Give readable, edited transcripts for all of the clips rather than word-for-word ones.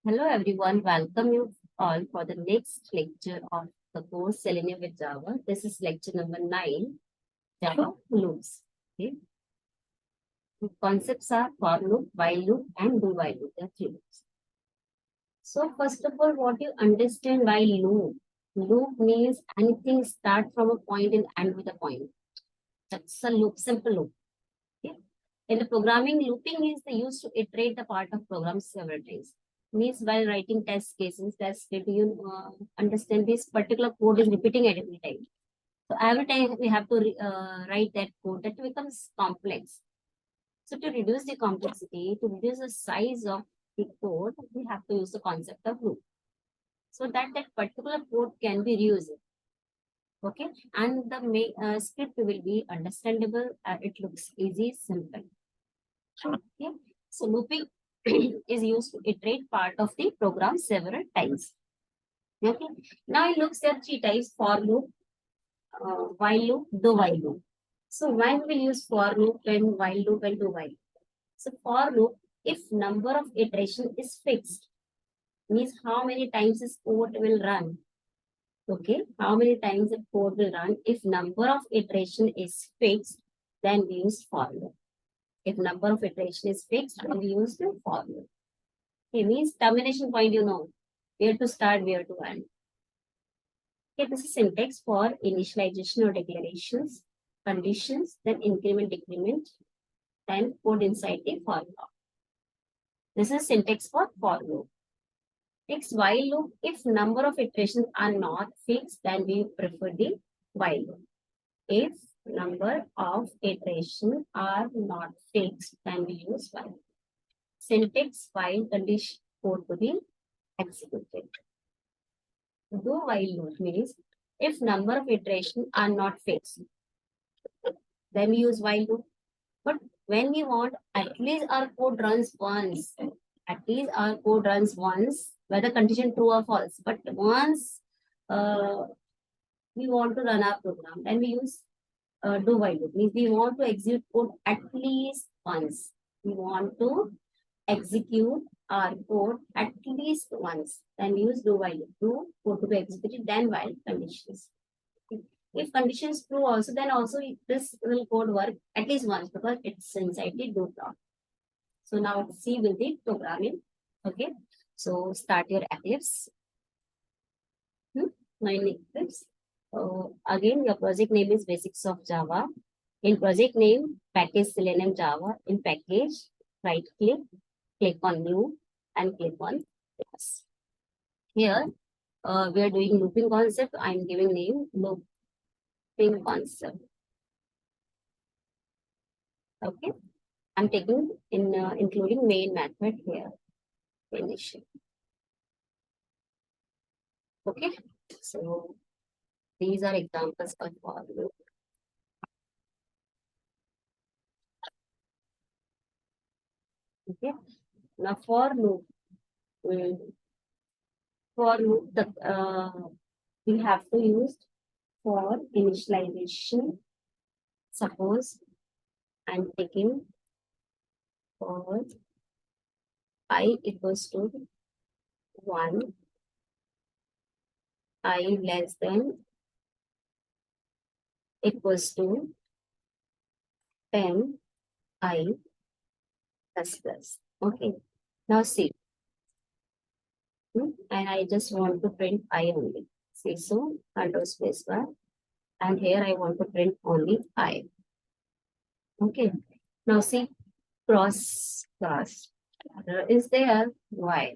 Hello everyone, welcome you all for the next lecture of the course Selenium with Java. This is lecture number 9, Java loops. Okay. The concepts are for loop, while loop, and do while loop. There are three loops. So first of all, what you understand by loop? Loop means anything start from a point and end with a point. That's a loop, simple loop. Okay. In the programming, looping is the use to iterate the part of program several times. Means while writing test cases, you understand this particular code is repeating at every time. So every time we have to write that code, that becomes complex. So to reduce the complexity, to reduce the size of the code, we have to use the concept of loop. So that particular code can be reused. Okay, and the script will be understandable. It looks easy, simple. Okay, so looping is used to iterate part of the program several times. Okay, now it looks at three types: for loop, while loop, do while loop. So when we use for loop, and while loop, and do while. So for loop, if number of iteration is fixed, means how many times this code will run. Okay, how many times the code will run. If number of iteration is fixed, then we use for loop. If number of iteration is fixed, then we use the for loop. It means termination point, where to start, where to end. Okay, this is syntax for initialization or declarations, conditions, then increment, decrement, then code inside the for loop. This is syntax for loop. Next, while loop. If number of iterations are not fixed, then we prefer the while loop. If number of iterations are not fixed, then we use while. Syntax while condition code to be executed. Do while loop means if number of iterations are not fixed, then we use while loop. But when we want at least our code runs once, whether condition true or false, but once we want to run our program, then we use do while loop. Means we want to execute code at least once. We want to execute our code at least once. Then we use do while loop. Do code to be executed, then while conditions. If conditions true also, then also this will code work at least once because it's inside the do block. So now C will be programming. Okay. So start your Eclipse. Now in Eclipse. Again, your project name is Basics of Java. In project name, package Selenium Java. In package, right click on new and click on plus. Here, we are doing looping concept. I am giving name looping concept. Okay. I'm taking including main method here. Initial. Okay. So these are examples of for loop. Okay. Now for loop, we have to use for initialization. Suppose I'm taking for I equals to 1, I less than equals to 10, I plus. Okay. Now see. And I just want to print I only. See, so control space bar. And here I want to print only I. Okay. Now see, cross is there. Why?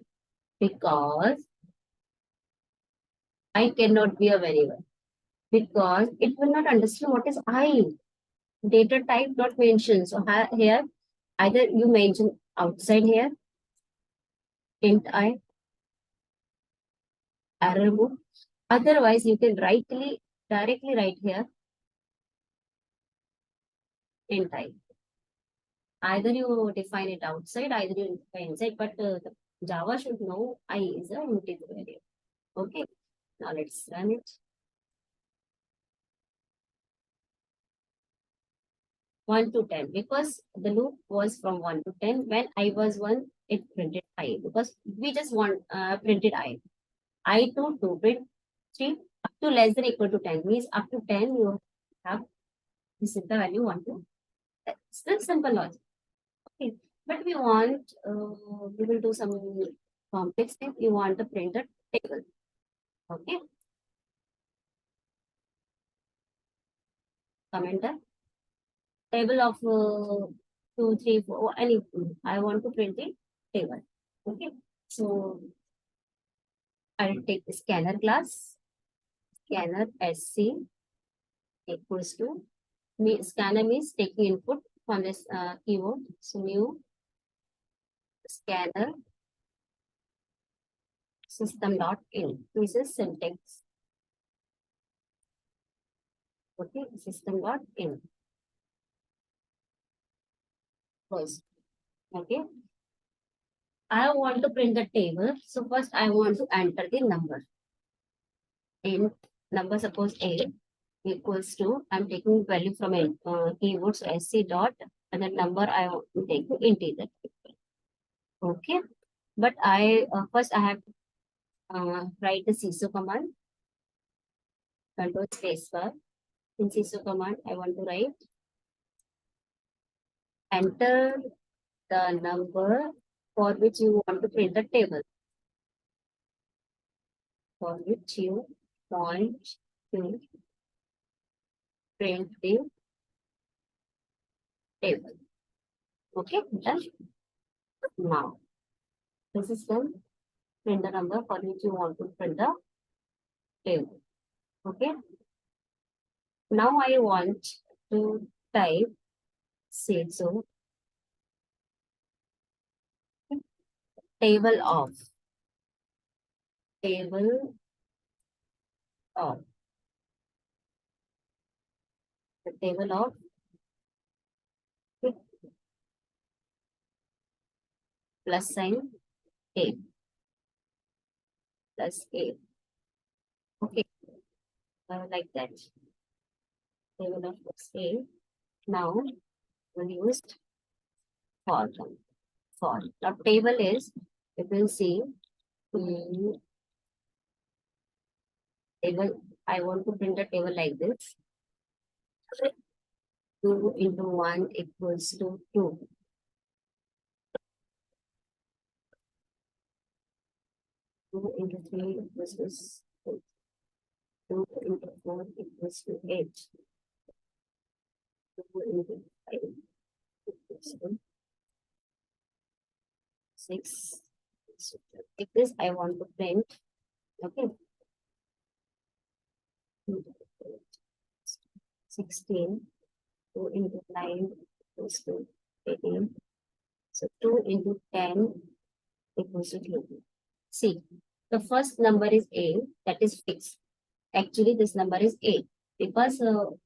Because I cannot be a variable. Because it will not understand what is I. Data type not mentioned. So here, either you mention outside here, int I, error book. Otherwise, you can directly write here, int I. Either you define it outside, either you define inside, but the Java should know I is a integer variable. Okay, now let's run it. 1 to 10, because the loop was from 1 to 10. When I was 1, it printed I because we just want printed I. I to print 3 up to less than equal to 10 means up to 10 you have this is the value 1 to. Still simple logic. Okay. But we want, we will do some complex thing. We want to print a table. Okay. Comment the table of 2, 3, 4, anything. I want to print a table. Okay. So I'll take the scanner class. Scanner SC equals to scanner means taking input from this keyword. So new scanner system.in. This is syntax. Okay, system.in. First. Okay. I want to print the table. So first I want to enter the number. In number suppose A equals to, I'm taking value from a keyword, so sc dot, and the number I want to take the integer. Okay. But I first I have write the CISO command, control space bar. In CISO command, I want to write enter the number for which you want to print the table. For which you want to print the table. Okay, done. Now, this is the print the number for which you want to print the table. Okay. Now I want to type say so table of the table of plus sign A plus A. Okay, like that. Table of plus A. Now we used for them. For now table is, you can see table. I want to print a table like this. 2 into 1 equals to 2. 2 into 3 equals to 6. 2 into 4 equals to 8. 2 into 5 equals to 6. If this I want to print, okay. 16. 2 into 9 equals to 18. So 2 into 10 equals to 20. See, the first number is A, that is fixed. Actually, this number is A because 2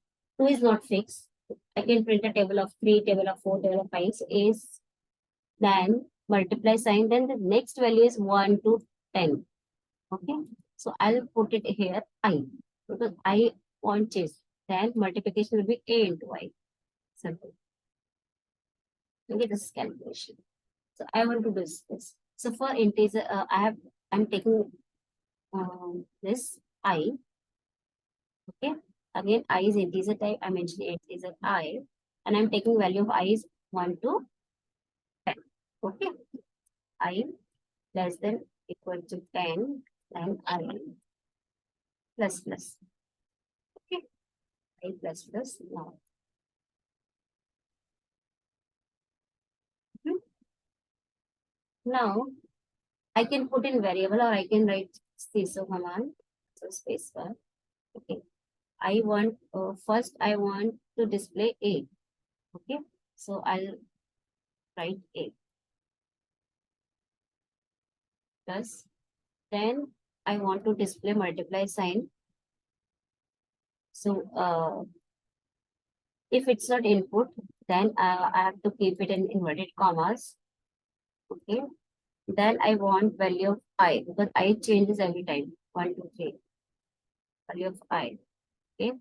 is not fixed. I can print a table of 3, table of 4, table of 5. So A is then multiply sign, then the next value is 1 to 10. Okay, so I'll put it here I because I want change. Then multiplication will be A into I. Simple. Okay, this is calculation. So I want to do this. So for integer, I'm taking this I. Okay, again I is integer type. I'm mentioning integer I, and I'm taking value of I is 1 to 10. Okay, I less than equal to 10, and I plus plus. Okay, I plus plus now. Now I can put in variable or I can write CISO command, so space bar. Okay, I want first I want to display A. Okay, so I'll write A plus. Then I want to display multiply sign. So if it's not input, then I have to keep it in inverted commas. Okay. Then I want value of I because I changes every time. 1, 2, 3. Value of I. Okay.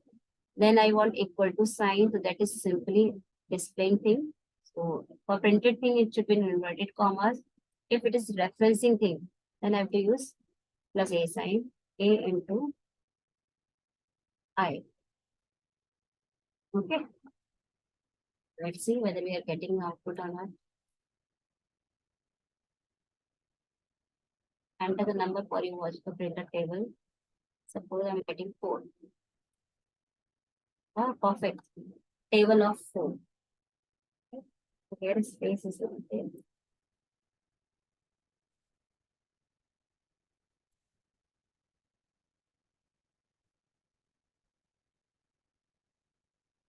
Then I want equal to sign. So that is simply displaying thing. So for printed thing, it should be in inverted commas. If it is referencing thing, then I have to use plus a sign, a into I. Okay. Let's see whether we are getting output or not. Enter the number for you watch the printer table. Suppose I'm getting 4. Ah, perfect. Table of 4. Here space is not there.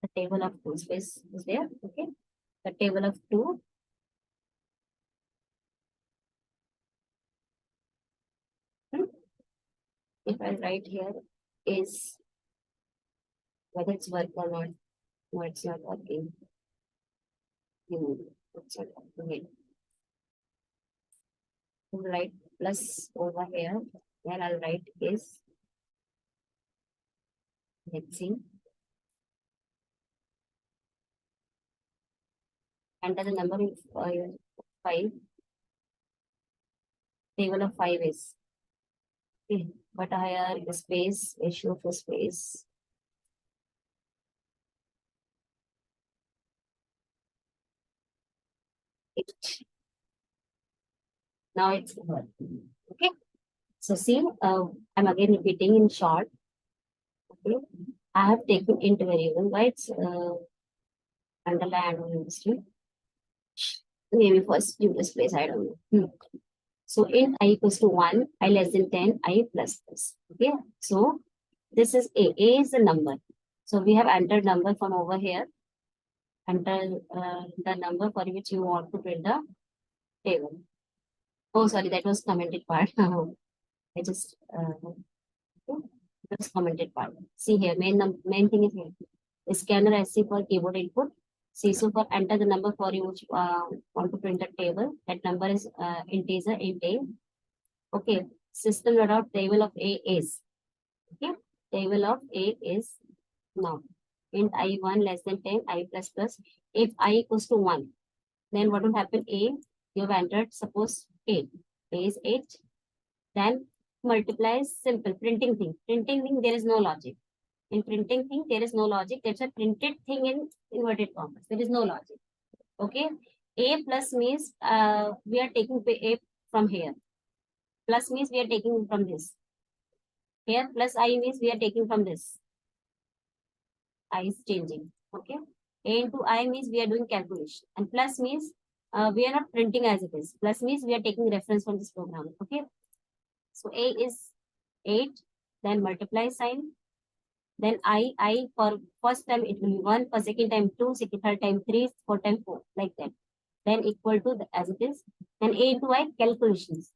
The table of 2 space is there. Okay. The table of 2. If I write here is whether it's work or not. No, it's not working. It's not working. I'll write plus over here. Then I'll write is. Let's see. Enter the number in 5. Table of 5 is. Okay. But higher the space, ratio for space. It. Now it's working. Okay. So see, I'm again repeating in short. Okay. I have taken int variable. Why it's underline industry. Maybe first you this place, I don't know. So int I equals to 1, I less than 10, I plus plus. Okay. So this is A. A is the number. So we have entered number from over here. Enter the number for which you want to print the table. Oh, sorry, that was commented part. I just that's commented part. See here, main thing is here. Scanner SC for keyboard input. CSU for enter the number for you which want to print a table. That number is integer int A. Okay. System dot out table of A is. Okay. Table of A is now. Int I1 less than 10, I plus plus. If I equals to 1, then what will happen? A, you have entered, suppose 8. A is 8. Then multiplies simple printing thing. Printing thing, there is no logic. In printing thing, there is no logic. That's a printed thing in inverted commas. There is no logic. Okay. A plus means we are taking A from here. Plus means we are taking from this. Here plus I means we are taking from this. I is changing. Okay. A into I means we are doing calculation. And plus means we are not printing as it is. Plus means we are taking reference from this program. Okay. So A is 8. Then multiply sign. Then I for first time it will be 1, for second time 2, second third time 3, fourth time 4, like that. Then equal to the, as it is. Then A into I calculations.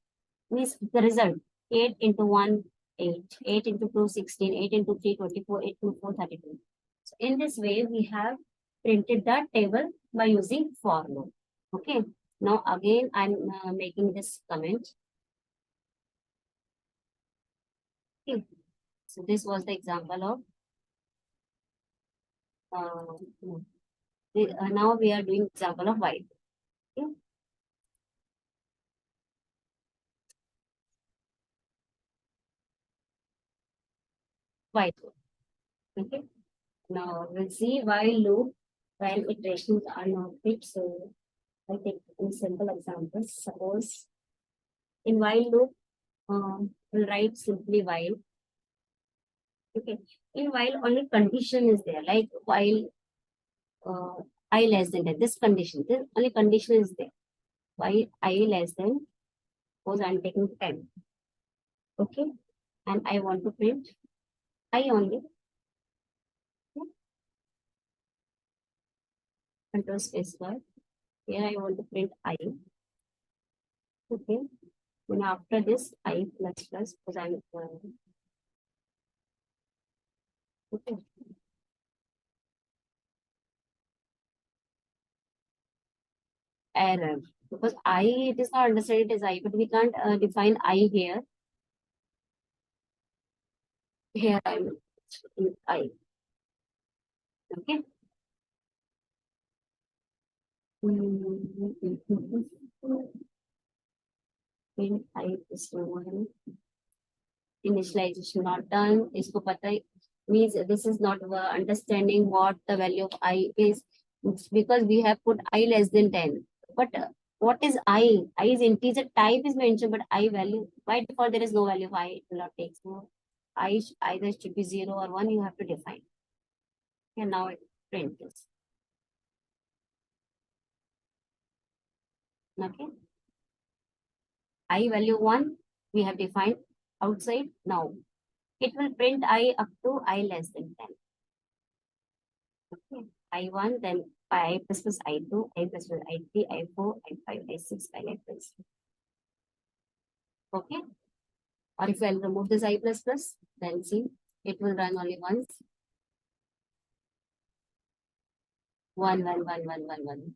Means the result. 8 into 1, 8. 8 into 2, 16. 8 into 3, 24. 8 into 4, 32. So in this way, we have printed the table by using for loop. Okay. Now again, I'm making this comment. Okay. So this was the example of no. Now we are doing example of white. Okay. White. Okay. Now we'll see while loop while iterations are not fixed. So I take a simple example. Suppose in while loop, we'll write simply while. Okay. In while only condition is there, like while I less than 10. This condition, this only condition is there. While I less than, suppose I'm taking 10. Okay. And I want to print I only. Okay. Control space bar. Here I want to print I. Okay. Then after this I plus plus because I'm okay. Error because I it is not understood it is I, but we can't define I here. Here I'm in I. Okay. Print I is to 1. Initialization not done. इसको पता है means this is not understanding what the value of I is. It's because we have put I less than 10. But what is I? I is integer type is mentioned, but I value by default there is no value of I. It will not take. So either should be 0 or 1. You have to define. And now it print this. Okay. I value 1. We have defined outside. Now it will print I up to I less than 10. Okay. I1, then I plus I2, I plus I3, I4, I5, I6, I plus. Okay. Or if I'll remove this I plus plus, then see, it will run only once. 1, 1, 1, 1, 1, 1.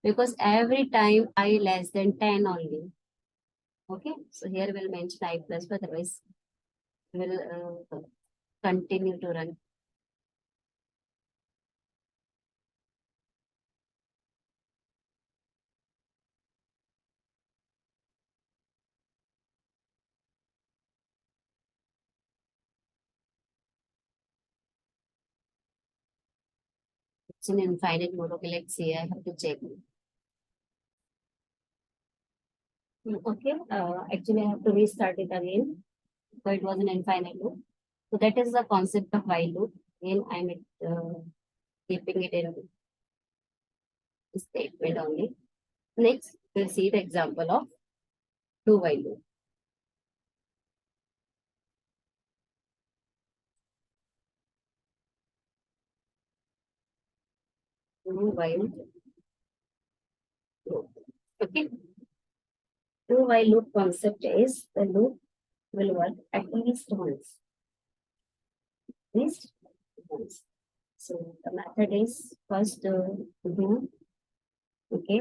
Because every time I less than 10 only. Okay. So here we'll mention I plus, but otherwise we'll continue to run. It's an infinite mode. Okay, let's see. I have to check. Okay. Actually, I have to restart it again. So it was an infinite loop. So that is the concept of while loop. Again, I'm keeping it in statement only. Next, we'll see the example of do while loop. Do while loop. Okay. Do while loop concept is the loop will work at least once. At least once. So the method is first do, okay,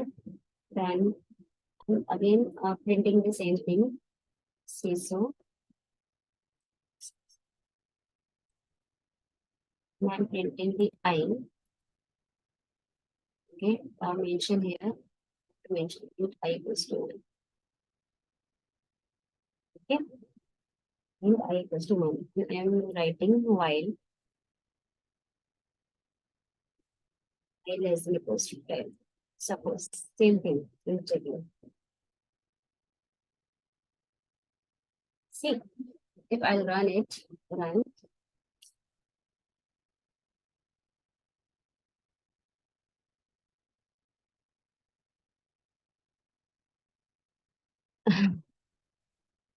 then again printing the same thing. See so. Then printing the I. Okay, mention here. Mention it I equals to 1. Okay, and I equals to 1. I am writing while I less than equals to 10. Suppose same thing. We'll check it. See, if I'll run it, run.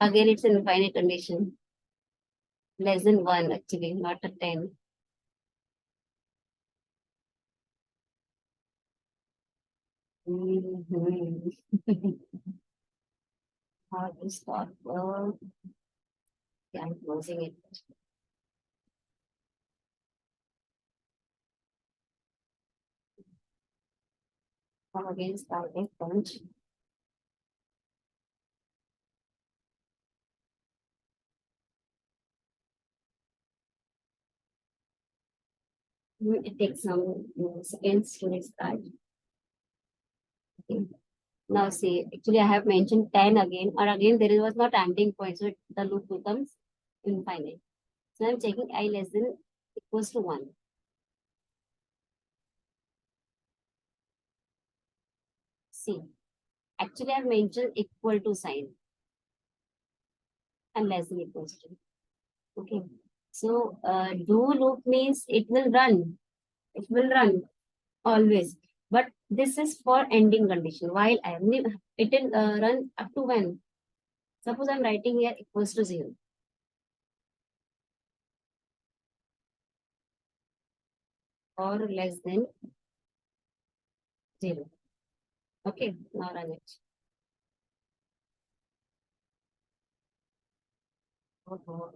Again, it's an infinite condition. Less than 1 actually, not a 10. How to stop? Yeah, I'm closing it. Come again, starting punch. It takes some seconds to restart. Okay. Now see, actually I have mentioned 10 again, or again there was not ending point, so the loop becomes infinite. So I'm checking I less than equals to 1. See, actually I've mentioned equal to sign and less than equals to. Okay. So do loop means it will run. It will run always. But this is for ending condition. While I am it will run up to when? Suppose I'm writing here equals to 0. Or less than 0. Okay, now run it. Oh,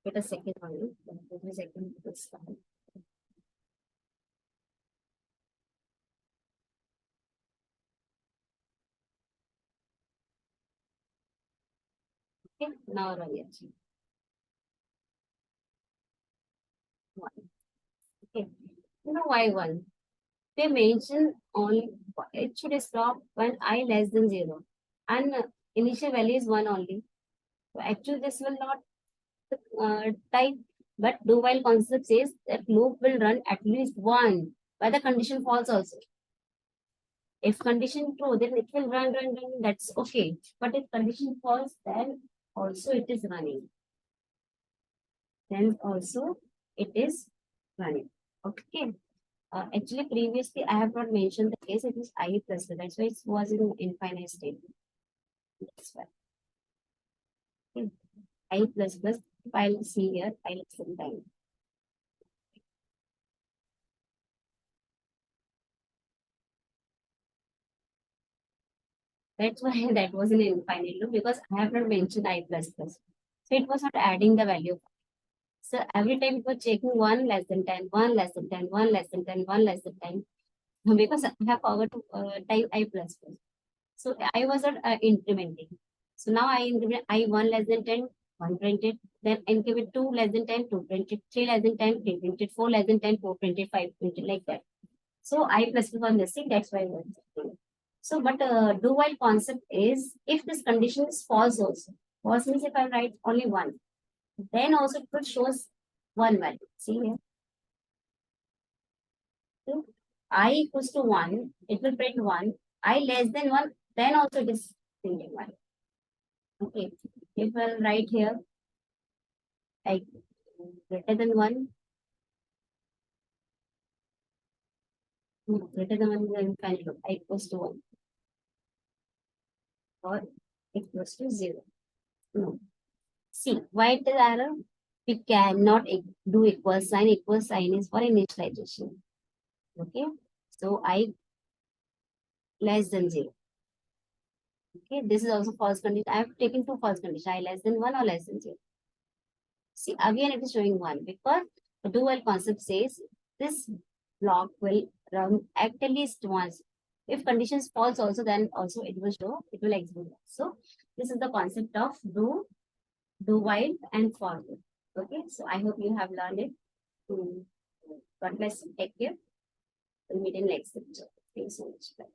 wait a second only. Wait a second. It's fine. Okay, now run it. One. Okay, you know why one? They mention only it should stop when I less than 0 and initial value is 1 only. So actually this will not type, but do while concept says that loop will run at least 1 by the condition false also. If condition true, then it will run, that's okay. But if condition false, then also it is running. Then also it is running. Okay. Actually, previously I have not mentioned the case. It is I plus. That's why it was in infinite state. That's why. Okay. I plus plus. If I'll see here, I'll sometime. That's why that was an infinite loop because I have not mentioned I plus plus. So it was not adding the value. So every time it was checking 1 less than 10, 1 less than 10, 1 less than 10, 1 less than 10. Because I have forgot to type I plus plus. So I was not incrementing. So now I increment I 1 less than 10, 1 printed. Then increment 2 less than 10, 2 printed. 3 less than 10, 3 printed. 4 less than 10, 4 printed, 5 printed, like that. So I plus plus on this thing, that's why I was doing. So, but do while concept is if this condition is false also. False means if I write only one, then also it will shows one value. See here. So, I equals to 1, it will print 1. I less than 1, then also it is printing 1. Okay. If I write here, like greater than 1, greater than 1 then infinite loop, I equals to 1 or equals to 0. No. See, why it is error? We cannot do equal sign. Equal sign is for initialization. Okay. So I less than 0. Okay. This is also false condition. I have taken two false conditions. I less than 1 or less than 0. See, again it is showing 1 because the do while concept says this block will run at least once. If conditions false also, then also it will show, it will execute. So this is the concept of do while and for. Okay. So I hope you have learned it. God bless you. Take care. We'll meet in next lecture. Thanks so much. Bye.